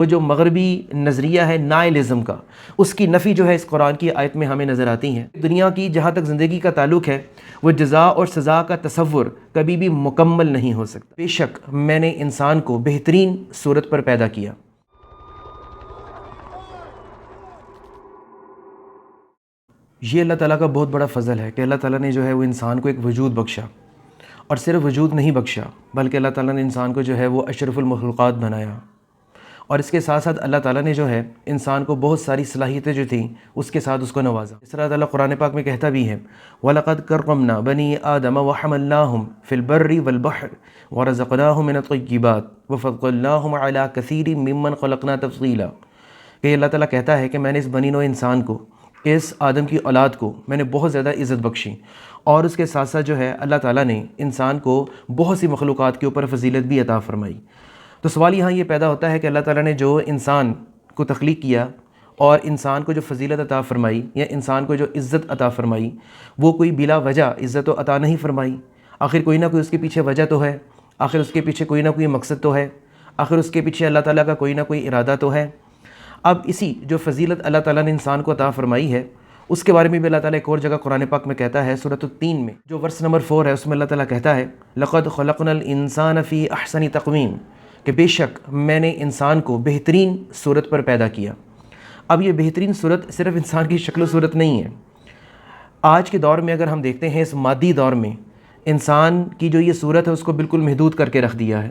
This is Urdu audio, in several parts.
وہ جو مغربی نظریہ ہے نائلزم کا، اس کی نفی جو ہے اس قرآن کی آیت میں ہمیں نظر آتی ہیں۔ دنیا کی جہاں تک زندگی کا تعلق ہے، وہ جزا اور سزا کا تصور کبھی بھی مکمل نہیں ہو سکتا۔ بے شک میں نے انسان کو بہترین صورت پر پیدا کیا۔ یہ اللہ تعالیٰ کا بہت بڑا فضل ہے کہ اللہ تعالیٰ نے جو ہے وہ انسان کو ایک وجود بخشا، اور صرف وجود نہیں بخشا بلکہ اللہ تعالیٰ نے انسان کو جو ہے وہ اشرف المخلوقات بنایا، اور اس کے ساتھ ساتھ اللہ تعالیٰ نے جو ہے انسان کو بہت ساری صلاحیتیں جو تھیں اس کے ساتھ اس کو نوازا۔ اس طرح اللہ قرآن پاک میں کہتا بھی ہے وَلَقَدْ كَرَّمْنَا بَنِي آدَمَ وَحَمَلْنَاهُمْ فِي الْبَرِّ وَالْبَحْرِ وَرَزَقْنَاهُمْ مِنَ الطَّيِّبَاتِ وَفَضَّلْنَاهُمْ عَلَىٰ كَثِيرٍ مِّمَّنْ خَلَقْنَا تَفْضِيلًا کہ اللہ تعالیٰ کہتا ہے کہ میں نے اس بنی نوع انسان کو، اس آدم کی اولاد کو میں نے بہت زیادہ عزت بخشی، اور اس کے ساتھ ساتھ جو ہے اللہ تعالیٰ نے انسان کو بہت سی مخلوقات کے اوپر فضیلت بھی عطا فرمائی۔ تو سوال یہاں یہ پیدا ہوتا ہے کہ اللہ تعالیٰ نے جو انسان کو تخلیق کیا اور انسان کو جو فضیلت عطا فرمائی یا انسان کو جو عزت عطا فرمائی، وہ کوئی بلا وجہ عزت و عطا نہیں فرمائی۔ آخر کوئی نہ کوئی اس کے پیچھے وجہ تو ہے، آخر اس کے پیچھے کوئی نہ کوئی مقصد تو ہے، آخر اس کے پیچھے اللہ تعالیٰ کا کوئی نہ کوئی ارادہ تو ہے۔ اب اسی جو فضیلت اللہ تعالیٰ نے انسان کو عطا فرمائی ہے، اس کے بارے میں بھی اللہ تعالیٰ ایک اور جگہ قرآن پاک میں کہتا ہے، سورۃ التین میں جو ورس نمبر 4 ہے، اس میں اللہ تعالیٰ کہتا ہے لَقَدْ خَلَقْنَا الْإِنسَانَ فِي أَحْسَنِ تَقْوِيمٍ کہ بے شک میں نے انسان کو بہترین صورت پر پیدا کیا۔ اب یہ بہترین صورت صرف انسان کی شکل و صورت نہیں ہے۔ آج کے دور میں اگر ہم دیکھتے ہیں، اس مادی دور میں انسان کی جو یہ صورت ہے اس کو بالکل محدود کر کے رکھ دیا ہے۔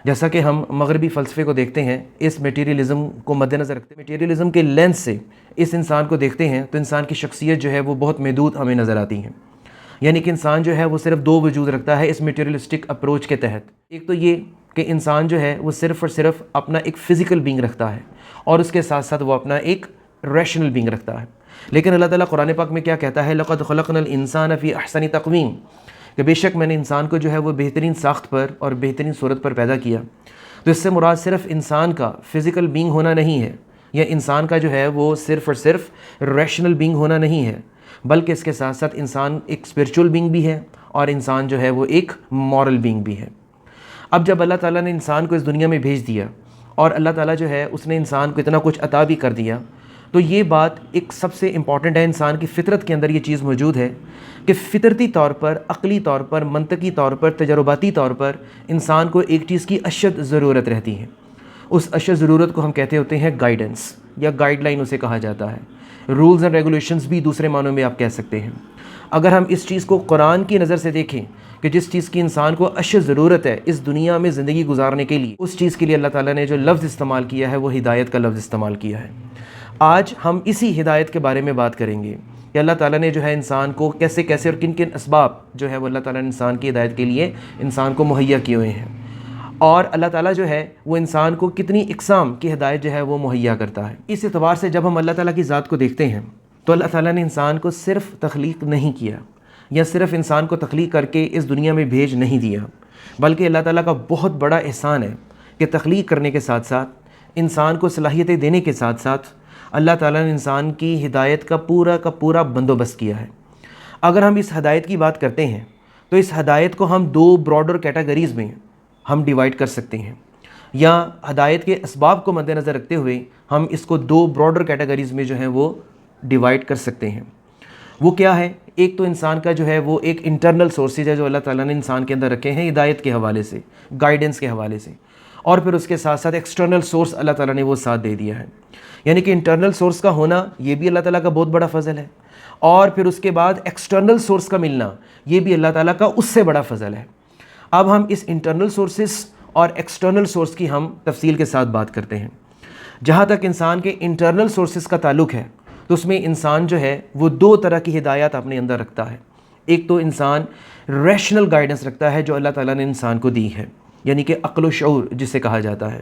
جیسا کہ ہم مغربی فلسفے کو دیکھتے ہیں، اس میٹیریلزم کو مد نظر رکھتے ہیں، میٹیریلزم کے لینس سے اس انسان کو دیکھتے ہیں تو انسان کی شخصیت جو ہے وہ بہت محدود ہمیں نظر آتی ہے۔ یعنی کہ انسان جو ہے وہ صرف 2 وجود رکھتا ہے اس میٹیریلسٹک اپروچ کے تحت۔ ایک تو یہ کہ انسان جو ہے وہ صرف اور صرف اپنا ایک فزیکل بینگ رکھتا ہے، اور اس کے ساتھ ساتھ وہ اپنا ایک ریشنل بینگ رکھتا ہے۔ لیکن اللہ تعالیٰ قرآن پاک میں کیا کہتا ہے، لَقَدْ خَلَقْنَا الْإِنسَانَ فِي أَحْسَنِ تَقْوِيمٍ کہ بے شک میں نے انسان کو جو ہے وہ بہترین ساخت پر اور بہترین صورت پر پیدا کیا۔ تو اس سے مراد صرف انسان کا فزیکل بینگ ہونا نہیں ہے، یا انسان کا جو ہے وہ صرف اور صرف ریشنل بینگ ہونا نہیں ہے، بلکہ اس کے ساتھ ساتھ انسان ایک اسپرچول بینگ بھی ہے، اور انسان جو ہے وہ ایک مورل بینگ بھی ہے۔ اب جب اللہ تعالیٰ نے انسان کو اس دنیا میں بھیج دیا، اور اللہ تعالیٰ جو ہے اس نے انسان کو اتنا کچھ عطا بھی کر دیا، تو یہ بات ایک سب سے امپورٹنٹ ہے، انسان کی فطرت کے اندر یہ چیز موجود ہے کہ فطرتی طور پر، عقلی طور پر، منطقی طور پر، تجرباتی طور پر انسان کو ایک چیز کی اشد ضرورت رہتی ہے۔ اس اشد ضرورت کو ہم کہتے ہوتے ہیں گائیڈنس، یا گائیڈ لائن اسے کہا جاتا ہے، رولز اینڈ ریگولیشنز بھی دوسرے معنوں میں آپ کہہ سکتے ہیں۔ اگر ہم اس چیز کو قرآن کی نظر سے دیکھیں کہ جس چیز کی انسان کو اشد ضرورت ہے اس دنیا میں زندگی گزارنے کے لیے، اس چیز کے لیے اللہ تعالیٰ نے جو لفظ استعمال کیا ہے وہ ہدایت کا لفظ استعمال کیا ہے۔ آج ہم اسی ہدایت کے بارے میں بات کریں گے کہ اللہ تعالیٰ نے جو ہے انسان کو کیسے کیسے اور کن کن اسباب جو ہے وہ اللہ تعالیٰ نے انسان کی ہدایت کے لیے انسان کو مہیا کیے ہوئے ہیں، اور اللہ تعالیٰ جو ہے وہ انسان کو کتنی اقسام کی ہدایت جو ہے وہ مہیا کرتا ہے۔ اس اعتبار سے جب ہم اللہ تعالیٰ کی ذات کو دیکھتے ہیں تو اللہ تعالیٰ نے انسان کو صرف تخلیق نہیں کیا، یا صرف انسان کو تخلیق کر کے اس دنیا میں بھیج نہیں دیا، بلکہ اللہ تعالیٰ کا بہت بڑا احسان ہے کہ تخلیق کرنے کے ساتھ ساتھ، انسان کو صلاحیتیں دینے کے ساتھ ساتھ، اللہ تعالیٰ نے انسان کی ہدایت کا پورا بندوبست کیا ہے۔ اگر ہم اس ہدایت کی بات کرتے ہیں تو اس ہدایت کو ہم 2 براڈر کیٹیگریز میں ہم ڈیوائڈ کر سکتے ہیں، یا ہدایت کے اسباب کو مد نظر رکھتے ہوئے ہم اس کو 2 براڈر کیٹیگریز میں جو ہے وہ ڈیوائڈ کر سکتے ہیں۔ وہ کیا ہے؟ ایک تو انسان کا جو ہے وہ ایک انٹرنل سورسز ہے جو اللہ تعالیٰ نے انسان کے اندر رکھے ہیں ہدایت کے حوالے سے، گائیڈنس کے حوالے سے، اور پھر اس کے ساتھ ساتھ ایکسٹرنل سورس اللہ تعالیٰ نے وہ ساتھ دے دیا ہے۔ یعنی کہ انٹرنل سورس کا ہونا یہ بھی اللہ تعالیٰ کا بہت بڑا فضل ہے، اور پھر اس کے بعد ایکسٹرنل سورس کا ملنا یہ بھی اللہ تعالیٰ کا اس سے بڑا فضل ہے۔ اب ہم اس انٹرنل سورسز اور ایکسٹرنل سورس کی ہم تفصیل کے ساتھ بات کرتے ہیں۔ جہاں تک انسان کے انٹرنل سورسز کا تعلق ہے تو اس میں انسان جو ہے وہ 2 طرح کی ہدایات اپنے اندر رکھتا ہے۔ ایک تو انسان ریشنل گائیڈنس رکھتا ہے جو اللہ تعالیٰ نے انسان کو دی ہے، یعنی کہ عقل و شعور جسے کہا جاتا ہے،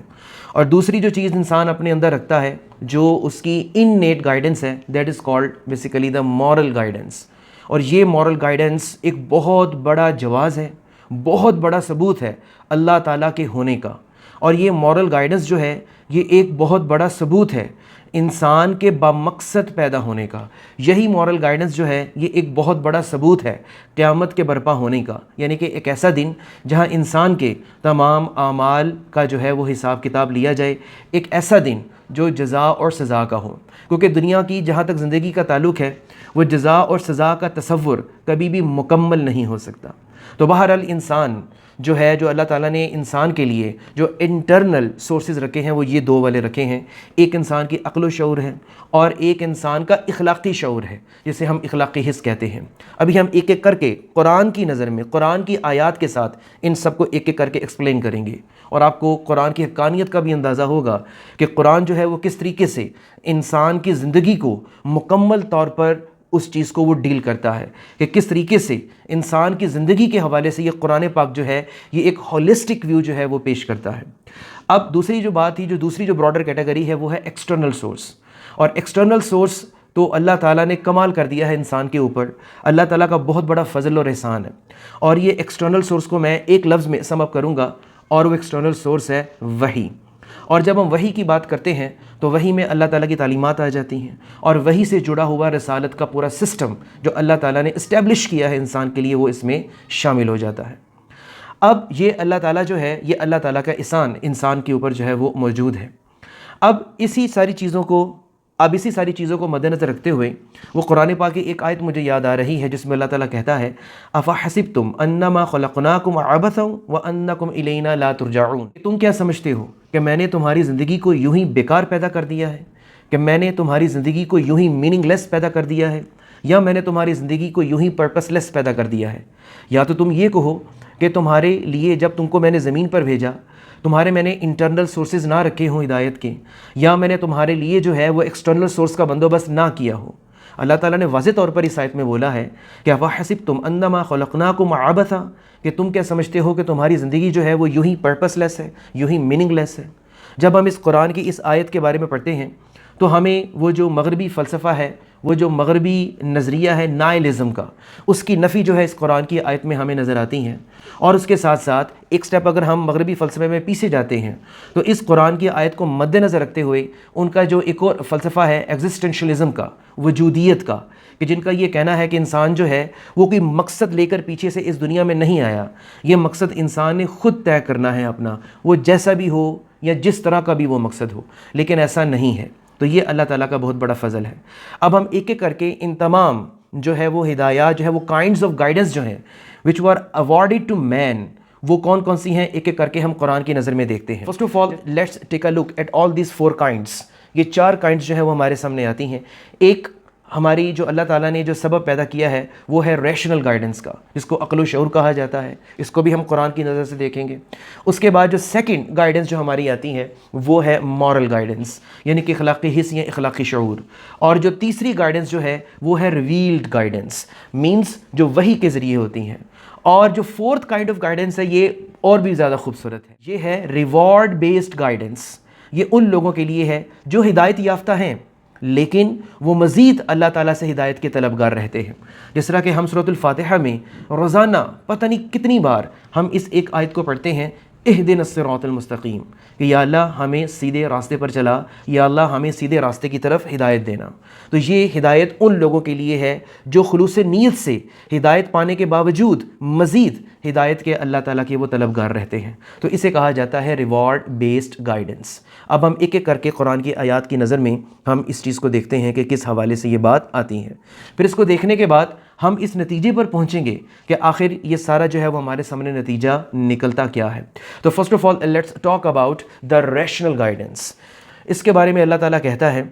اور دوسری جو چیز انسان اپنے اندر رکھتا ہے جو اس کی انیٹ گائیڈنس ہے، that is called basically the moral guidance. اور یہ مورل گائیڈنس ایک بہت بڑا جواز ہے، بہت بڑا ثبوت ہے اللہ تعالیٰ کے ہونے کا، اور یہ مورل گائیڈنس جو ہے یہ ایک بہت بڑا ثبوت ہے انسان کے بامقصد پیدا ہونے کا. یہی مورل گائیڈنس جو ہے یہ ایک بہت بڑا ثبوت ہے قیامت کے برپا ہونے کا. یعنی کہ ایک ایسا دن جہاں انسان کے تمام اعمال کا جو ہے وہ حساب کتاب لیا جائے، ایک ایسا دن جو جزا اور سزا کا ہو. کیونکہ دنیا کی جہاں تک زندگی کا تعلق ہے وہ جزا اور سزا کا تصور کبھی بھی مکمل نہیں ہو سکتا. تو بہرحال انسان جو ہے، جو اللہ تعالیٰ نے انسان کے لیے جو انٹرنل سورسز رکھے ہیں وہ یہ دو والے رکھے ہیں. ایک انسان کی عقل و شعور ہے اور ایک انسان کا اخلاقی شعور ہے جسے ہم اخلاقی حس کہتے ہیں. ابھی ہم ایک ایک کر کے قرآن کی نظر میں، قرآن کی آیات کے ساتھ ان سب کو ایک ایک کر کے ایکسپلین کریں گے، اور آپ کو قرآن کی حقانیت کا بھی اندازہ ہوگا کہ قرآن جو ہے وہ کس طریقے سے انسان کی زندگی کو مکمل طور پر اس چیز کو وہ ڈیل کرتا ہے، کہ کس طریقے سے انسان کی زندگی کے حوالے سے یہ قرآن پاک جو ہے یہ ایک ہولسٹک ویو جو ہے وہ پیش کرتا ہے. اب دوسری جو بات تھی، دوسری جو براڈر کیٹیگری ہے وہ ہے ایکسٹرنل سورس. اور ایکسٹرنل سورس تو اللہ تعالیٰ نے کمال کر دیا ہے انسان کے اوپر، اللہ تعالیٰ کا بہت بڑا فضل اور احسان ہے. اور یہ ایکسٹرنل سورس کو میں ایک لفظ میں سم اپ کروں گا، اور وہ ایکسٹرنل سورس ہے وحی. اور جب ہم وحی کی بات کرتے ہیں تو وحی میں اللہ تعالیٰ کی تعلیمات آ جاتی ہیں، اور وحی سے جڑا ہوا رسالت کا پورا سسٹم جو اللہ تعالیٰ نے اسٹیبلش کیا ہے انسان کے لیے وہ اس میں شامل ہو جاتا ہے. اب یہ اللہ تعالیٰ جو ہے یہ اللہ تعالیٰ کا احسان انسان کے اوپر جو ہے وہ موجود ہے. اب اسی ساری چیزوں کو مد نظر رکھتے ہوئے وہ قرآن پاک کی ایک آیت مجھے یاد آ رہی ہے جس میں اللہ تعالیٰ کہتا ہے افحسبتم انما خلقناکم عبثا وانکم الینا لا ترجعون. تم کیا سمجھتے ہو کہ میں نے تمہاری زندگی کو یوں ہی بیکار پیدا کر دیا ہے، کہ میں نے تمہاری زندگی کو یوں ہی میننگ لیس پیدا کر دیا ہے، یا میں نے تمہاری زندگی کو یوں ہی پرپس لیس پیدا کر دیا ہے؟ یا تو تم یہ کہو کہ تمہارے لیے جب تم کو میں نے زمین پر بھیجا تمہارے میں نے انٹرنل سورسز نہ رکھے ہوں ہدایت کے، یا میں نے تمہارے لیے جو ہے وہ ایکسٹرنل سورس کا بندوبست نہ کیا ہو. اللہ تعالیٰ نے واضح طور پر اس آیت میں بولا ہے کہ افحسبتم انما خلقناکم عبثا، کہ تم کیا سمجھتے ہو کہ تمہاری زندگی جو ہے وہ یوں ہی پرپس لیس ہے، یوں ہی میننگ لیس ہے. جب ہم اس قرآن کی اس آیت کے بارے میں پڑھتے ہیں تو ہمیں وہ جو مغربی فلسفہ ہے، وہ جو مغربی نظریہ ہے نائلزم کا، اس کی نفی جو ہے اس قرآن کی آیت میں ہمیں نظر آتی ہیں. اور اس کے ساتھ ساتھ ایک سٹیپ اگر ہم مغربی فلسفے میں پیچھے جاتے ہیں تو اس قرآن کی آیت کو مد نظر رکھتے ہوئے ان کا جو ایک اور فلسفہ ہے ایگزسٹنشلزم کا، وجودیت کا، کہ جن کا یہ کہنا ہے کہ انسان جو ہے وہ کوئی مقصد لے کر پیچھے سے اس دنیا میں نہیں آیا، یہ مقصد انسان نے خود طے کرنا ہے اپنا، وہ جیسا بھی ہو یا جس طرح کا بھی وہ مقصد ہو. لیکن ایسا نہیں ہے. تو یہ اللہ تعالیٰ کا بہت بڑا فضل ہے. اب ہم ایک ایک کر کے ان تمام جو ہے وہ ہدایات جو ہے وہ کائنڈز آف گائیڈنس جو ہیں وچ ور awarded ٹو مین، وہ کون کون سی ہیں ایک ایک کر کے ہم قرآن کی نظر میں دیکھتے ہیں. First of all let's take a look at all these 4 kinds. یہ 4 کائنڈس جو ہے وہ ہمارے سامنے آتی ہیں. ایک ہماری جو اللہ تعالیٰ نے جو سبب پیدا کیا ہے وہ ہے ریشنل گائیڈنس کا، جس کو عقل و شعور کہا جاتا ہے. اس کو بھی ہم قرآن کی نظر سے دیکھیں گے. اس کے بعد جو سیکنڈ گائیڈنس جو ہماری آتی ہے وہ ہے مورل گائیڈنس، یعنی کہ اخلاقی حس یا اخلاقی شعور. اور جو تیسری گائیڈنس جو ہے وہ ہے ریویلڈ گائیڈنس، مینس جو وحی کے ذریعے ہوتی ہیں. اور جو 4th کائنڈ آف گائیڈنس ہے یہ اور بھی زیادہ خوبصورت ہے، یہ ہے ریوارڈ بیسڈ گائیڈنس. یہ ان لوگوں کے لیے ہے جو ہدایت یافتہ ہیں لیکن وہ مزید اللہ تعالیٰ سے ہدایت کے طلبگار رہتے ہیں. جس طرح کہ ہم سورۃ الفاتحہ میں روزانہ پتہ نہیں کتنی بار ہم اس ایک آیت کو پڑھتے ہیں، اہدنا الصراط المستقیم، کہ یا اللہ ہمیں سیدھے راستے پر چلا، یا اللہ ہمیں سیدھے راستے کی طرف ہدایت دینا. تو یہ ہدایت ان لوگوں کے لیے ہے جو خلوص نیت سے ہدایت پانے کے باوجود مزید ہدایت کے اللہ تعالیٰ کے وہ طلبگار رہتے ہیں. تو اسے کہا جاتا ہے ریوارڈ بیسڈ گائیڈنس. اب ہم ایک ایک کر کے قرآن کی آیات کی نظر میں ہم اس چیز کو دیکھتے ہیں کہ کس حوالے سے یہ بات آتی ہے. پھر اس کو دیکھنے کے بعد ہم اس نتیجے پر پہنچیں گے کہ آخر یہ سارا جو ہے وہ ہمارے سامنے نتیجہ نکلتا کیا ہے. تو first of all let's talk about the rational guidance. اس کے بارے میں اللہ تعالیٰ کہتا ہے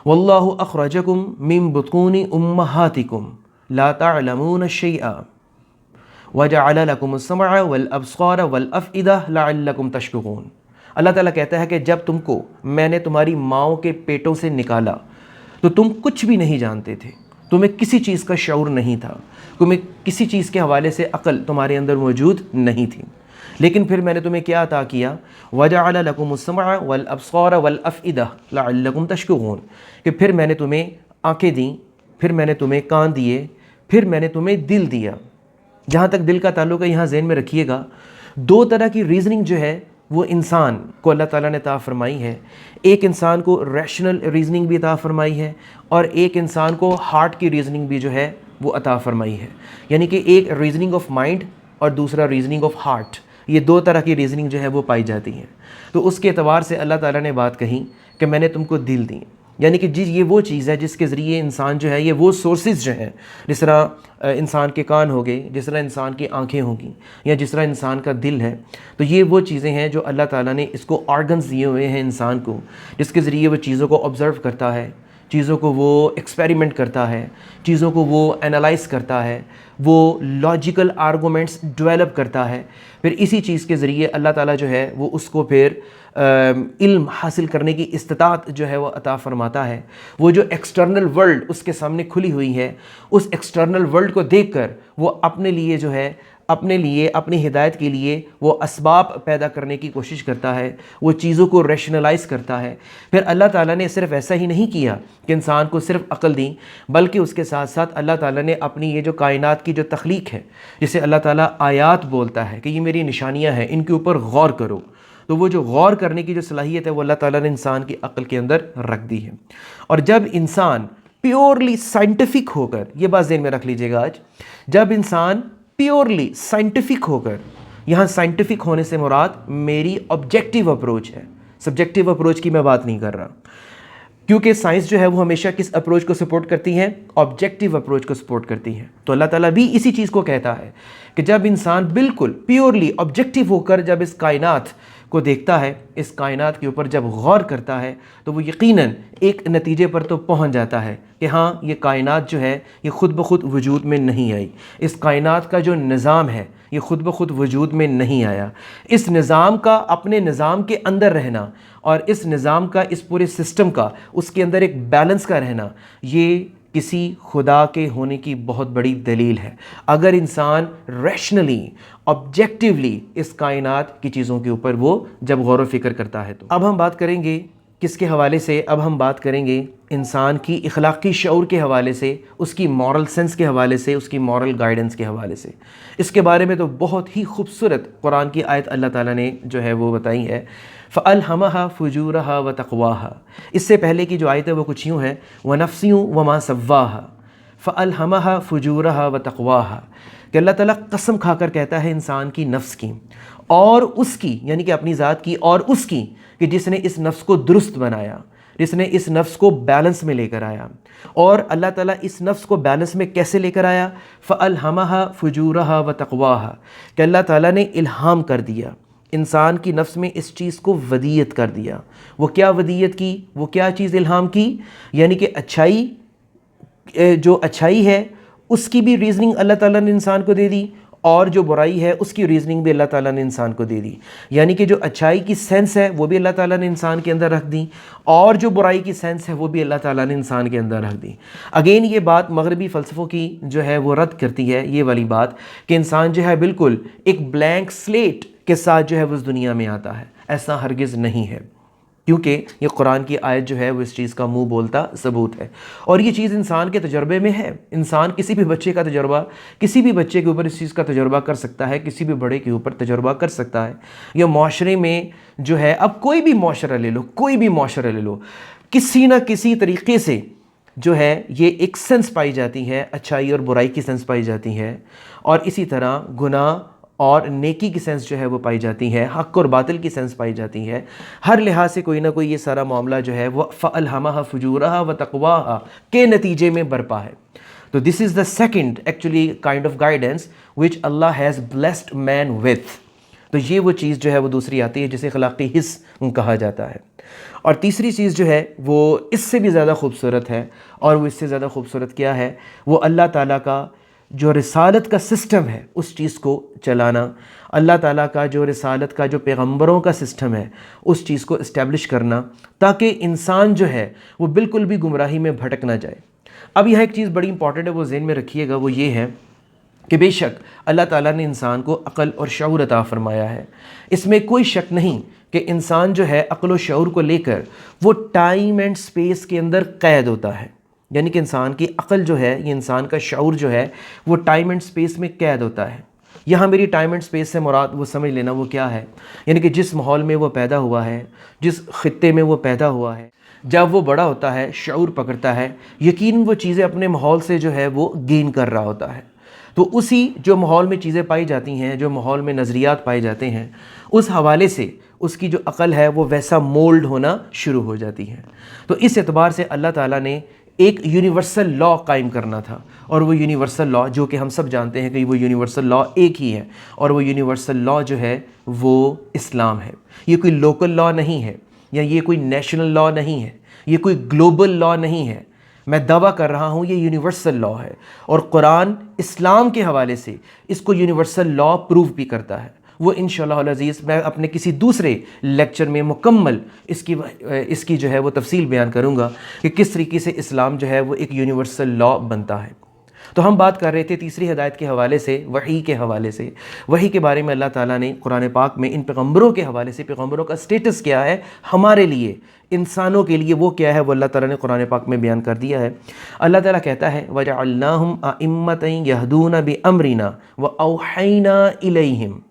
واللہ اخرجکم من بطون امہاتکم لا تعلمون شیئا وجعل لکم السمع والابصار والافئدہ لعلکم تشکرون. اللہ تعالیٰ کہتا ہے کہ جب تم کو میں نے تمہاری ماؤں کے پیٹوں سے نکالا تو تم کچھ بھی نہیں جانتے تھے، تمہیں کسی چیز کا شعور نہیں تھا، تمہیں کسی چیز کے حوالے سے عقل تمہارے اندر موجود نہیں تھی، لیکن پھر میں نے تمہیں کیا عطا کیا وَجَعَلَ لَكُمُ السَّمْعَ وَالْأَبْصَارَ وَالْأَفْئِدَةَ لَعَلَّكُمْ تَشْكُرُونَ، کہ پھر میں نے تمہیں آنکھیں دیں، پھر میں نے تمہیں کان دیے، پھر میں نے تمہیں دل دیا. جہاں تک دل کا تعلق ہے یہاں ذہن میں رکھیے گا 2 طرح کی ریزننگ جو ہے وہ انسان کو اللہ تعالیٰ نے عطا فرمائی ہے. ایک انسان کو ریشنل ریزننگ بھی عطا فرمائی ہے اور ایک انسان کو ہارٹ کی ریزننگ بھی جو ہے وہ عطا فرمائی ہے. یعنی کہ ایک ریزننگ آف مائنڈ اور دوسرا ریزننگ آف ہارٹ، یہ دو طرح کی ریزننگ جو ہے وہ پائی جاتی ہیں. تو اس کے اعتبار سے اللہ تعالیٰ نے بات کہی کہ میں نے تم کو دل دی، یعنی کہ یہ وہ چیز ہے جس کے ذریعے انسان جو ہے، یہ وہ سورسز جو ہیں، جس طرح انسان کے کان ہو گئے، جس طرح انسان کی آنکھیں ہوں گی، یا جس طرح انسان کا دل ہے، تو یہ وہ چیزیں ہیں جو اللہ تعالیٰ نے اس کو آرگنز دیے ہوئے ہیں انسان کو، جس کے ذریعے وہ چیزوں کو آبزرو کرتا ہے، چیزوں کو وہ ایکسپیریمنٹ کرتا ہے، چیزوں کو وہ انالائز کرتا ہے، وہ لاجیکل آرگومنٹس ڈیولپ کرتا ہے. پھر اسی چیز کے ذریعے اللہ تعالیٰ جو ہے وہ اس کو پھر علم حاصل کرنے کی استطاعت جو ہے وہ عطا فرماتا ہے. وہ جو ایکسٹرنل ورلڈ اس کے سامنے کھلی ہوئی ہے، اس ایکسٹرنل ورلڈ کو دیکھ کر وہ اپنے لیے جو ہے، اپنے لیے، اپنی ہدایت کے لیے وہ اسباب پیدا کرنے کی کوشش کرتا ہے، وہ چیزوں کو ریشنلائز کرتا ہے. پھر اللہ تعالیٰ نے صرف ایسا ہی نہیں کیا کہ انسان کو صرف عقل دی، بلکہ اس کے ساتھ ساتھ اللہ تعالیٰ نے اپنی یہ جو کائنات کی جو تخلیق ہے، جسے اللہ تعالیٰ آیات بولتا ہے کہ یہ میری نشانیاں ہیں، ان کے اوپر غور کرو، تو وہ جو غور کرنے کی جو صلاحیت ہے وہ اللہ تعالیٰ نے انسان کی عقل کے اندر رکھ دی ہے. اور جب انسان پیورلی سائنٹیفک ہو کر، یہ بات ذہن میں رکھ لیجئے گا آج، جب انسان پیورلی سائنٹیفک ہو کر، یہاں سائنٹیفک ہونے سے مراد میری آبجیکٹیو اپروچ ہے، سبجیکٹیو اپروچ کی میں بات نہیں کر رہا، کیونکہ سائنس جو ہے وہ ہمیشہ کس اپروچ کو سپورٹ کرتی ہے؟ آبجیکٹیو اپروچ کو سپورٹ کرتی ہے. تو اللہ تعالیٰ بھی اسی چیز کو کہتا ہے کہ جب انسان بالکل پیورلی آبجیکٹیو ہو کر جب اس کائنات کو دیکھتا ہے، اس کائنات کے اوپر جب غور کرتا ہے، تو وہ یقیناً ایک نتیجے پر تو پہنچ جاتا ہے کہ ہاں یہ کائنات جو ہے یہ خود بخود وجود میں نہیں آئی. اس کائنات کا جو نظام ہے یہ خود بخود وجود میں نہیں آیا. اس نظام کا اپنے نظام کے اندر رہنا اور اس نظام کا، اس پورے سسٹم کا، اس کے اندر ایک بیلنس کا رہنا، یہ کسی خدا کے ہونے کی بہت بڑی دلیل ہے. اگر انسان ریشنلی، آبجیکٹیولی اس کائنات کی چیزوں کے اوپر وہ جب غور و فکر کرتا ہے. تو اب ہم بات کریں گے کس کے حوالے سے؟ اب ہم بات کریں گے انسان کی اخلاقی شعور کے حوالے سے، اس کی مورل سینس کے حوالے سے، اس کی مورل گائیڈنس کے حوالے سے. اس کے بارے میں تو بہت ہی خوبصورت قرآن کی آیت اللہ تعالیٰ نے جو ہے وہ بتائی ہے، فَأَلْهَمَهَا فُجُورَهَا وَتَقْوَاهَا. اس سے پہلے کی جو آیت ہے وہ کچھ یوں ہے، وَنَفْسٍ وَمَا سَوَّاهَا فَأَلْهَمَهَا فُجُورَهَا وَتَقْوَاهَا، کہ اللہ تعالیٰ قسم کھا کر کہتا ہے انسان کی نفس کی اور اس کی، یعنی کہ اپنی ذات کی اور اس کی، کہ جس نے اس نفس کو درست بنایا، جس نے اس نفس کو بیلنس میں لے کر آیا. اور اللہ تعالیٰ اس نفس کو بیلنس میں کیسے لے کر آیا؟ فَأَلْهَمَهَا فُجُورَهَا وَتَقْوَاهَا، کہ اللہ تعالیٰ نے الہام کر دیا انسان کی نفس میں، اس چیز کو ودیت کر دیا. وہ کیا ودیت کی؟ وہ کیا چیز الہام کی؟ یعنی کہ اچھائی، جو اچھائی ہے اس کی بھی ریزننگ اللہ تعالیٰ نے انسان کو دے دی، اور جو برائی ہے اس کی ریزننگ بھی اللہ تعالیٰ نے انسان کو دے دی. یعنی کہ جو اچھائی کی سینس ہے وہ بھی اللہ تعالیٰ نے انسان کے اندر رکھ دی، اور جو برائی کی سینس ہے وہ بھی اللہ تعالیٰ نے انسان کے اندر رکھ دی. اگین یہ بات مغربی فلسفوں کی جو ہے وہ رد کرتی ہے یہ والی بات کہ انسان جو ہے بالکل ایک بلینک سلیٹ کے ساتھ جو ہے وہ اس دنیا میں آتا ہے. ایسا ہرگز نہیں ہے، کیونکہ یہ قرآن کی آیت جو ہے وہ اس چیز کا منہ بولتا ثبوت ہے. اور یہ چیز انسان کے تجربے میں ہے. انسان کسی بھی بچے کا تجربہ، کسی بھی بچے کے اوپر اس چیز کا تجربہ کر سکتا ہے، کسی بھی بڑے کے اوپر تجربہ کر سکتا ہے. یہ معاشرے میں جو ہے، اب کوئی بھی معاشرہ لے لو، کوئی بھی معاشرہ لے لو، کسی نہ کسی طریقے سے جو ہے یہ ایک سینس پائی جاتی ہے، اچھائی اور برائی کی سینس پائی جاتی ہے، اور اسی طرح گناہ اور نیکی کی سینس جو ہے وہ پائی جاتی ہے، حق اور باطل کی سینس پائی جاتی ہے. ہر لحاظ سے کوئی نہ کوئی یہ سارا معاملہ جو ہے وہ فَأَلْهَمَهَا فُجُورَهَا وَتَقْوَاهَا کے نتیجے میں برپا ہے. تو this is the second actually kind of guidance which Allah has blessed man with. تو یہ وہ چیز جو ہے وہ دوسری آتی ہے جسے اخلاقی حس کہا جاتا ہے. اور تیسری چیز جو ہے وہ اس سے بھی زیادہ خوبصورت ہے، اور وہ اس سے زیادہ خوبصورت کیا ہے؟ وہ اللہ تعالیٰ کا جو رسالت کا سسٹم ہے اس چیز کو چلانا، اللہ تعالیٰ کا جو رسالت کا، جو پیغمبروں کا سسٹم ہے اس چیز کو اسٹیبلش کرنا، تاکہ انسان جو ہے وہ بالکل بھی گمراہی میں بھٹک نہ جائے. اب یہاں ایک چیز بڑی امپورٹنٹ ہے، وہ ذہن میں رکھیے گا، وہ یہ ہے کہ بے شک اللہ تعالیٰ نے انسان کو عقل اور شعور عطا فرمایا ہے. اس میں کوئی شک نہیں کہ انسان جو ہے عقل و شعور کو لے کر وہ ٹائم اینڈ سپیس کے اندر قید ہوتا ہے. یعنی کہ انسان کی عقل جو ہے، یہ انسان کا شعور جو ہے وہ ٹائم اینڈ سپیس میں قید ہوتا ہے. یہاں میری ٹائم اینڈ سپیس سے مراد وہ سمجھ لینا وہ کیا ہے، یعنی کہ جس ماحول میں وہ پیدا ہوا ہے، جس خطے میں وہ پیدا ہوا ہے، جب وہ بڑا ہوتا ہے، شعور پکڑتا ہے، یقیناً وہ چیزیں اپنے ماحول سے جو ہے وہ گین کر رہا ہوتا ہے۔ تو اسی جو ماحول میں چیزیں پائی جاتی ہیں، جو ماحول میں نظریات پائے جاتے ہیں، اس حوالے سے اس کی جو عقل ہے وہ ویسا مولڈ ہونا شروع ہو جاتی ہے۔ تو اس اعتبار سے اللہ تعالیٰ نے ایک یونیورسل لا قائم کرنا تھا، اور وہ یونیورسل لا جو کہ ہم سب جانتے ہیں کہ وہ یونیورسل لا ایک ہی ہے، اور وہ یونیورسل لا جو ہے وہ اسلام ہے۔ یہ کوئی لوکل لا نہیں ہے، یا یہ کوئی نیشنل لا نہیں ہے، یہ کوئی گلوبل لا نہیں ہے۔ میں دعویٰ کر رہا ہوں یہ یونیورسل لا ہے، اور قرآن اسلام کے حوالے سے اس کو یونیورسل لا پروو بھی کرتا ہے۔ وہ انشاءاللہ العزیز میں اپنے کسی دوسرے لیکچر میں مکمل اس کی جو ہے وہ تفصیل بیان کروں گا کہ کس طریقے سے اسلام جو ہے وہ ایک یونیورسل لا بنتا ہے۔ تو ہم بات کر رہے تھے تیسری ہدایت کے حوالے سے، وحی کے حوالے سے۔ وحی کے بارے میں اللہ تعالیٰ نے قرآن پاک میں ان پیغمبروں کے حوالے سے، پیغمبروں کا سٹیٹس کیا ہے ہمارے لیے، انسانوں کے لیے وہ کیا ہے، وہ اللہ تعالیٰ نے قرآن پاک میں بیان کر دیا ہے۔ اللہ تعالیٰ کہتا ہے وَجَعَلْنَاهُمْ أَئِمَّةً يَهْدُونَ بِأَمْرِنَا وَأَوْحَيْنَا إِلَيْهِمْ۔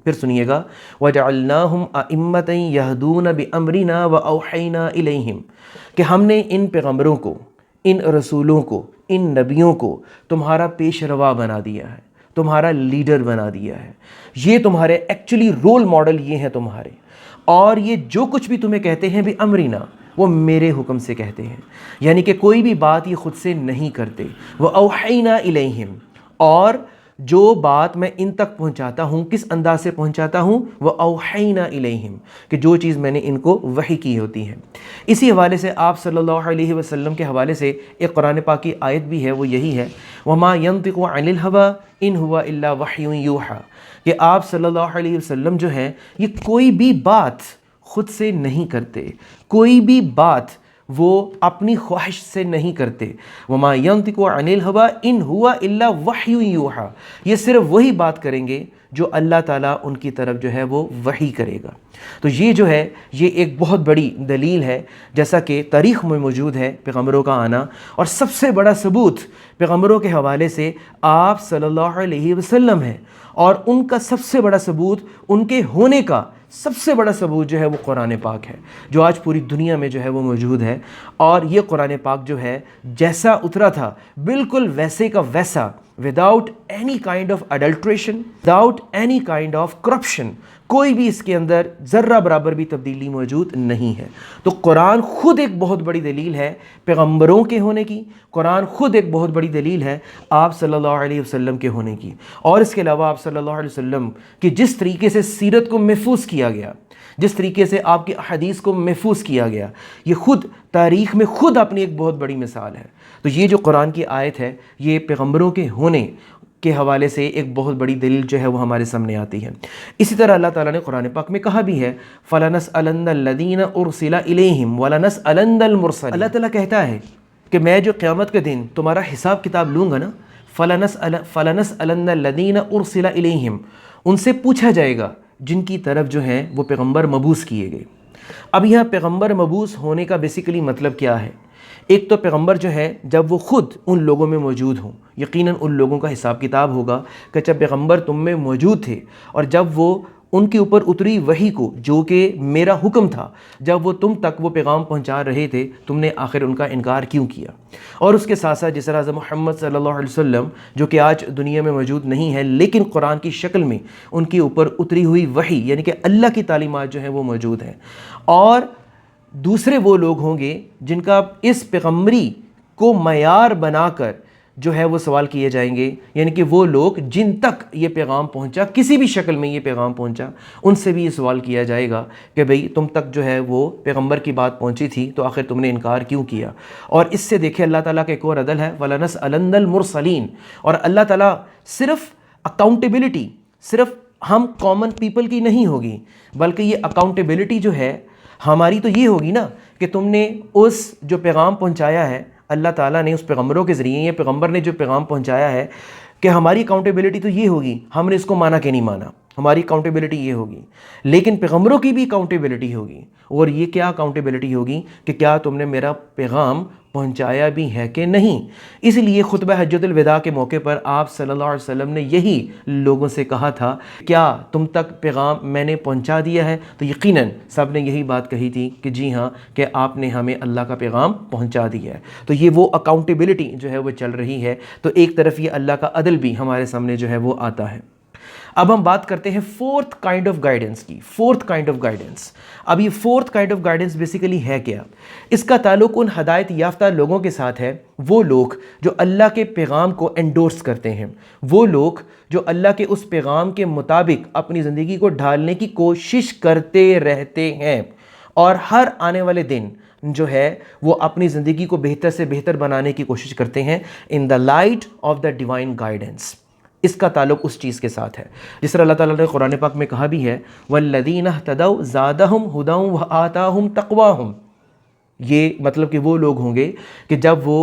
پھر سنیے گا وَجَعَلْنَاهُمْ أَئِمَّةً يَهْدُونَ بِأَمْرِنَا وَأَوْحَيْنَا إِلَيْهِمْ، کہ ہم نے ان پیغمبروں کو، ان رسولوں کو، ان نبیوں کو تمہارا پیش روا بنا دیا ہے، تمہارا لیڈر بنا دیا ہے۔ یہ تمہارے ایکچولی رول ماڈل یہ ہیں تمہارے، اور یہ جو کچھ بھی تمہیں کہتے ہیں بھی امرینا، وہ میرے حکم سے کہتے ہیں، یعنی کہ کوئی بھی بات یہ خود سے نہیں کرتے۔ وہ اوحینا الیہم، اور جو بات میں ان تک پہنچاتا ہوں کس انداز سے پہنچاتا ہوں، وہ اوحینا الیہم، کہ جو چیز میں نے ان کو وحی کی ہوتی ہے۔ اسی حوالے سے آپ صلی اللہ علیہ وسلم کے حوالے سے ایک قرآن پاک کی آیت بھی ہے، وہ یہی ہے وَمَا يَنطِقُ عَنِ الْهَوَىٰ إِنْ هُوَ إِلَّا وَحْيٌ يُوحَىٰ، کہ آپ صلی اللہ علیہ وسلم جو ہیں یہ کوئی بھی بات خود سے نہیں کرتے، کوئی بھی بات وہ اپنی خواہش سے نہیں کرتے۔ وَمَا يَنطِقُ عَنِ الْهَوَىٰ إِنْ هُوَ إِلَّا وَحْيٌ يُوحَىٰ، یہ صرف وہی بات کریں گے جو اللہ تعالیٰ ان کی طرف جو ہے وہ وحی کرے گا۔ تو یہ جو ہے یہ ایک بہت بڑی دلیل ہے، جیسا کہ تاریخ میں موجود ہے پیغمبروں کا آنا، اور سب سے بڑا ثبوت پیغمبروں کے حوالے سے آپ صلی اللہ علیہ وسلم ہے، اور ان کا سب سے بڑا ثبوت، ان کے ہونے کا سب سے بڑا ثبوت جو ہے وہ قرآن پاک ہے، جو آج پوری دنیا میں جو ہے وہ موجود ہے۔ اور یہ قرآن پاک جو ہے جیسا اترا تھا بالکل ویسے کا ویسا، without any kind of adulteration, without any kind of corruption, کوئی بھی اس کے اندر ذرہ برابر بھی تبدیلی موجود نہیں ہے۔ تو قرآن خود ایک بہت بڑی دلیل ہے پیغمبروں کے ہونے کی، قرآن خود ایک بہت بڑی دلیل ہے آپ صلی اللہ علیہ وسلم کے ہونے کی، اور اس کے علاوہ آپ صلی اللہ علیہ وسلم کی جس طریقے سے سیرت کو محفوظ کیا گیا، جس طریقے سے آپ کی احادیث کو محفوظ کیا گیا، یہ خود تاریخ میں خود اپنی ایک بہت بڑی مثال ہے۔ تو یہ جو قرآن کی آیت ہے یہ پیغمبروں کے ہونے کے حوالے سے ایک بہت بڑی دلیل جو ہے وہ ہمارے سامنے آتی ہے۔ اسی طرح اللہ تعالیٰ نے قرآن پاک میں کہا بھی ہے فَلَنَسْأَلَنَّ الَّذِينَ أُرْسِلَ إِلَيْهِمْ وَلَنَسْأَلَنَّ الْمُرْسَلِينَ، اللہ تعالیٰ کہتا ہے کہ میں جو قیامت کے دن تمہارا حساب کتاب لوں گا نا، فَلَنَسْأَلَنَّ الَّذِينَ أُرْسِلَ إِلَيْهِمْ، ان سے پوچھا جائے گا جن کی طرف جو ہیں وہ پیغمبر مبعوث کیے گئے۔ اب یہاں پیغمبر مبعوث ہونے کا بیسیکلی مطلب کیا ہے؟ ایک تو پیغمبر جو ہے جب وہ خود ان لوگوں میں موجود ہوں، یقیناً ان لوگوں کا حساب کتاب ہوگا کہ جب پیغمبر تم میں موجود تھے، اور جب وہ ان کے اوپر اتری وحی کو جو کہ میرا حکم تھا، جب وہ تم تک وہ پیغام پہنچا رہے تھے، تم نے آخر ان کا انکار کیوں کیا؟ اور اس کے ساتھ ساتھ جس طرح حضرت محمد صلی اللہ علیہ وسلم جو کہ آج دنیا میں موجود نہیں ہے، لیکن قرآن کی شکل میں ان کے اوپر اتری ہوئی وحی یعنی کہ اللہ کی تعلیمات جو ہیں وہ موجود ہیں، اور دوسرے وہ لوگ ہوں گے جن کا اس پیغمبری کو معیار بنا کر جو ہے وہ سوال کیے جائیں گے، یعنی کہ وہ لوگ جن تک یہ پیغام پہنچا، کسی بھی شکل میں یہ پیغام پہنچا، ان سے بھی یہ سوال کیا جائے گا کہ بھئی تم تک جو ہے وہ پیغمبر کی بات پہنچی تھی تو آخر تم نے انکار کیوں کیا؟ اور اس سے دیکھیں اللہ تعالیٰ کا ایک اور عدل ہے وَلَنَسْأَلَنَّ الْمُرْسَلِينَ، اور اللہ تعالیٰ صرف اکاؤنٹیبلٹی صرف ہم کامن پیپل کی نہیں ہوگی، بلکہ یہ اکاؤنٹیبلٹی جو ہے ہماری تو یہ ہوگی نا کہ تم نے اس جو پیغام پہنچایا ہے، اللہ تعالیٰ نے اس پیغمبروں کے ذریعے، یہ پیغمبر نے جو پیغام پہنچایا ہے، کہ ہماری اکاؤنٹیبلٹی تو یہ ہوگی ہم نے اس کو مانا کہ نہیں مانا، ہماری اکاؤنٹیبلٹی یہ ہوگی، لیکن پیغمبروں کی بھی اکاؤنٹیبلٹی ہوگی، اور یہ کیا اکاؤنٹیبلٹی ہوگی کہ کیا تم نے میرا پیغام پہنچایا بھی ہے کہ نہیں۔ اس لیے خطبہ حجۃ الوداع کے موقع پر آپ صلی اللہ علیہ وسلم نے یہی لوگوں سے کہا تھا، کیا تم تک پیغام میں نے پہنچا دیا ہے؟ تو یقیناً سب نے یہی بات کہی تھی کہ جی ہاں، کہ آپ نے ہمیں اللہ کا پیغام پہنچا دیا ہے۔ تو یہ وہ اکاؤنٹیبلٹی جو ہے وہ چل رہی ہے، تو ایک طرف یہ اللہ کا عدل بھی ہمارے سامنے جو ہے وہ آتا ہے۔ اب ہم بات کرتے ہیں فورتھ کائنڈ آف گائیڈنس کی۔ فورتھ کائنڈ آف گائیڈنس، اب یہ fourth kind of guidance basically ہے کیا؟ اس کا تعلق ان ہدایت یافتہ لوگوں کے ساتھ ہے، وہ لوگ جو اللہ کے پیغام کو انڈورس کرتے ہیں، وہ لوگ جو اللہ کے اس پیغام کے مطابق اپنی زندگی کو ڈھالنے کی کوشش کرتے رہتے ہیں، اور ہر آنے والے دن جو ہے وہ اپنی زندگی کو بہتر سے بہتر بنانے کی کوشش کرتے ہیں in the light of the divine guidance. اس کا تعلق اس چیز کے ساتھ ہے جس طرح اللہ تعالیٰ نے قرآن پاک میں کہا بھی ہے، وَالَّذِينَ اهْتَدَوْا زَادَهُمْ هُدًى وَآتَاهُمْ تَقْوَاهُمْ۔ یہ مطلب کہ وہ لوگ ہوں گے کہ جب وہ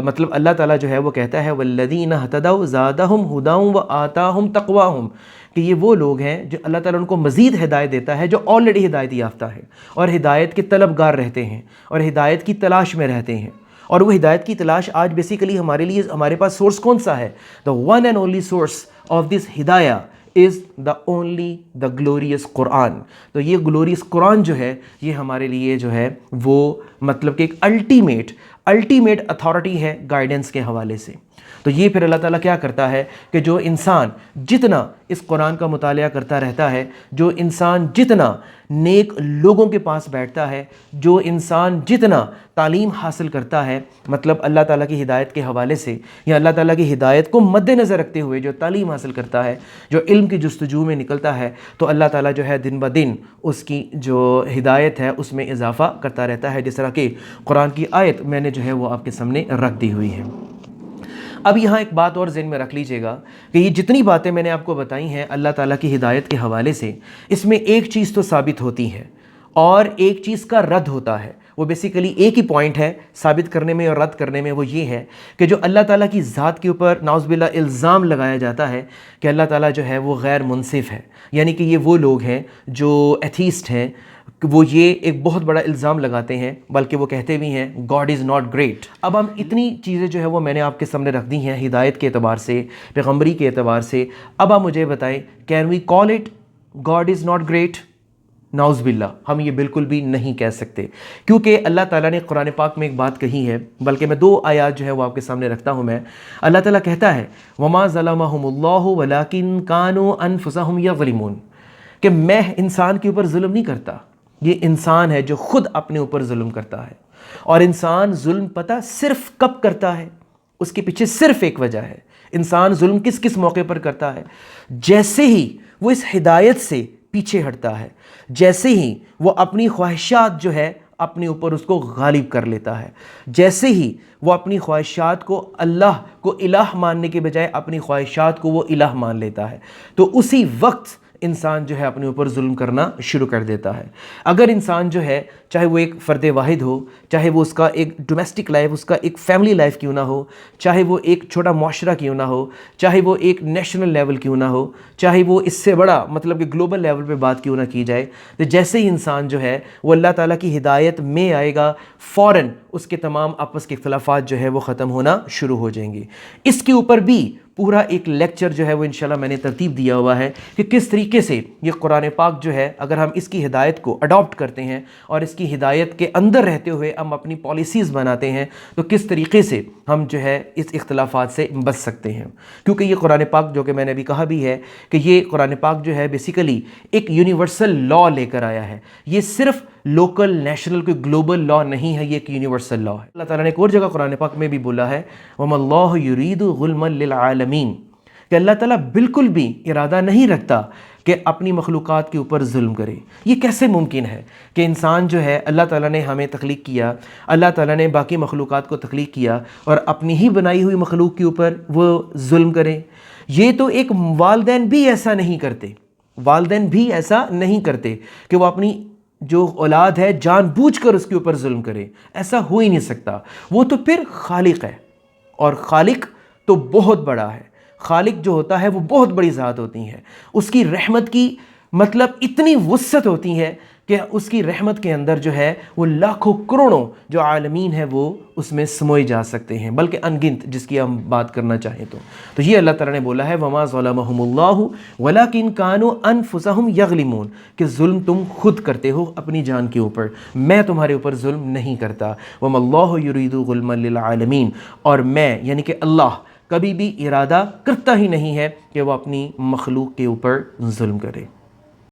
مطلب اللہ تعالیٰ جو ہے وہ کہتا ہے وَالَّذِينَ اهْتَدَوْا زَادَهُمْ هُدًى وَآتَاهُمْ تَقْوَاهُمْ، کہ یہ وہ لوگ ہیں جو اللہ تعالیٰ ان کو مزید ہدایت دیتا ہے، جو آلریڈی ہدایت یافتہ ہے اور ہدایت کے طلبگار رہتے ہیں اور ہدایت کی تلاش میں رہتے ہیں۔ اور وہ ہدایت کی تلاش آج بیسیکلی ہمارے لیے ہمارے پاس سورس کون سا ہے؟ The one and only source of this ہدایہ is the only the glorious Quran. تو یہ گلوریس قرآن جو ہے یہ ہمارے لیے جو ہے وہ مطلب کہ ایک الٹیمیٹ اتھارٹی ہے گائیڈنس کے حوالے سے۔ تو یہ پھر اللہ تعالیٰ کیا کرتا ہے کہ جو انسان جتنا اس قرآن کا مطالعہ کرتا رہتا ہے، جو انسان جتنا نیک لوگوں کے پاس بیٹھتا ہے، جو انسان جتنا تعلیم حاصل کرتا ہے، مطلب اللہ تعالیٰ کی ہدایت کے حوالے سے یا اللہ تعالیٰ کی ہدایت کو مد نظر رکھتے ہوئے جو تعلیم حاصل کرتا ہے، جو علم کی جستجو میں نکلتا ہے، تو اللہ تعالیٰ جو ہے دن بدن اس کی جو ہدایت ہے اس میں اضافہ کرتا رہتا ہے، جس طرح کہ قرآن کی آیت میں نے جو ہے وہ آپ کے سامنے رکھ دی ہوئی ہے۔ اب یہاں ایک بات اور ذہن میں رکھ لیجئے گا کہ یہ جتنی باتیں میں نے آپ کو بتائی ہیں اللہ تعالیٰ کی ہدایت کے حوالے سے، اس میں ایک چیز تو ثابت ہوتی ہے اور ایک چیز کا رد ہوتا ہے۔ وہ بیسیکلی ایک ہی پوائنٹ ہے ثابت کرنے میں اور رد کرنے میں، وہ یہ ہے کہ جو اللہ تعالیٰ کی ذات کے اوپر نعوذ باللہ الزام لگایا جاتا ہے کہ اللہ تعالیٰ جو ہے وہ غیر منصف ہے، یعنی کہ یہ وہ لوگ ہیں جو ایتھیسٹ ہیں، وہ یہ ایک بہت بڑا الزام لگاتے ہیں، بلکہ وہ کہتے بھی ہیں گاڈ از ناٹ گریٹ۔ اب ہم اتنی چیزیں جو ہے وہ میں نے آپ کے سامنے رکھ دی ہیں ہدایت کے اعتبار سے، پیغمبری کے اعتبار سے۔ اب آپ مجھے بتائیں، can we call it God is not great? نعوذ باللہ، ہم یہ بالکل بھی نہیں کہہ سکتے، کیونکہ اللہ تعالیٰ نے قرآن پاک میں ایک بات کہی ہے، بلکہ میں 2 آیات جو ہے وہ آپ کے سامنے رکھتا ہوں میں۔ اللہ تعالیٰ کہتا ہے وَمَا ظَلَمَهُمُ اللَّهُ وَلَكِنْ كَانُوا أَنفُسَهُمْ يَظْلِمُونَ، کہ میں انسان کے اوپر ظلم نہیں کرتا، یہ انسان ہے جو خود اپنے اوپر ظلم کرتا ہے۔ اور انسان ظلم پتہ صرف کب کرتا ہے؟ اس کے پیچھے صرف ایک وجہ ہے۔ انسان ظلم کس کس موقع پر کرتا ہے؟ جیسے ہی وہ اس ہدایت سے پیچھے ہٹتا ہے، جیسے ہی وہ اپنی خواہشات جو ہے اپنے اوپر اس کو غالب کر لیتا ہے، جیسے ہی وہ اپنی خواہشات کو اللہ کو الہ ماننے کے بجائے اپنی خواہشات کو وہ الہ مان لیتا ہے، تو اسی وقت انسان جو ہے اپنے اوپر ظلم کرنا شروع کر دیتا ہے۔ اگر انسان جو ہے چاہے وہ ایک فرد واحد ہو، چاہے وہ اس کا ایک ڈومیسٹک لائف، اس کا ایک فیملی لائف کیوں نہ ہو، چاہے وہ ایک چھوٹا معاشرہ کیوں نہ ہو، چاہے وہ ایک نیشنل لیول کیوں نہ ہو، چاہے وہ اس سے بڑا مطلب کہ گلوبل لیول پہ بات کیوں نہ کی جائے، تو جیسے ہی انسان جو ہے وہ اللہ تعالیٰ کی ہدایت میں آئے گا، فوراً اس کے تمام آپس کے اختلافات جو ہے وہ ختم ہونا شروع ہو جائیں گے۔ اس کے اوپر بھی پورا ایک لیکچر جو ہے وہ انشاءاللہ میں نے ترتیب دیا ہوا ہے کہ کس طریقے سے یہ قرآن پاک جو ہے اگر ہم اس کی ہدایت کو اڈاپٹ کرتے ہیں اور اس کی ہدایت کے اندر رہتے ہوئے ہم اپنی پالیسیز بناتے ہیں تو کس طریقے سے ہم جو ہے اس اختلافات سے بچ سکتے ہیں، کیونکہ یہ قرآن پاک جو کہ میں نے ابھی کہا بھی ہے کہ یہ قرآن پاک جو ہے بیسیکلی ایک یونیورسل لا لے کر آیا ہے۔ یہ صرف لوکل نیشنل کوئی گلوبل لا نہیں ہے، یہ ایک یونیورسل لا ہے۔ اللہ تعالیٰ نے ایک اور جگہ قرآن پاک میں بھی بولا ہے وَمَا اللَّهُ يُرِيدُ ظُلْمًا لِلْعَالَمِينَ، کہ اللہ تعالیٰ بالکل بھی ارادہ نہیں رکھتا کہ اپنی مخلوقات کے اوپر ظلم کرے۔ یہ کیسے ممکن ہے کہ انسان جو ہے اللہ تعالیٰ نے ہمیں تخلیق کیا، اللہ تعالیٰ نے باقی مخلوقات کو تخلیق کیا اور اپنی ہی بنائی ہوئی مخلوق کے اوپر وہ ظلم کرے؟ یہ تو ایک والدین بھی ایسا نہیں کرتے، والدین بھی ایسا نہیں کرتے کہ وہ اپنی جو اولاد ہے جان بوجھ کر اس کے اوپر ظلم کرے، ایسا ہو ہی نہیں سکتا۔ وہ تو پھر خالق ہے، اور خالق تو بہت بڑا ہے۔ خالق جو ہوتا ہے وہ بہت بڑی ذات ہوتی ہے، اس کی رحمت کی مطلب اتنی وسعت ہوتی ہے کہ اس کی رحمت کے اندر جو ہے وہ لاکھوں کروڑوں جو عالمین ہیں وہ اس میں سموئے جا سکتے ہیں، بلکہ ان گنت جس کی ہم بات کرنا چاہیں تو یہ اللہ تعالیٰ نے بولا ہے وَمَا ظَلَمَهُمُ اللَّهُ وَلَكِنْ كَانُوا أَنفُسَهُمْ يَظْلِمُونَ کہ ظلم تم خود کرتے ہو اپنی جان کے اوپر، میں تمہارے اوپر ظلم نہیں کرتا۔ وَمَا اللَّهُ يُرِيدُ ظُلْمًا لِلْعَالَمِينَ اور میں یعنی کہ اللہ کبھی بھی ارادہ کرتا ہی نہیں ہے کہ وہ اپنی مخلوق کے اوپر ظلم کرے۔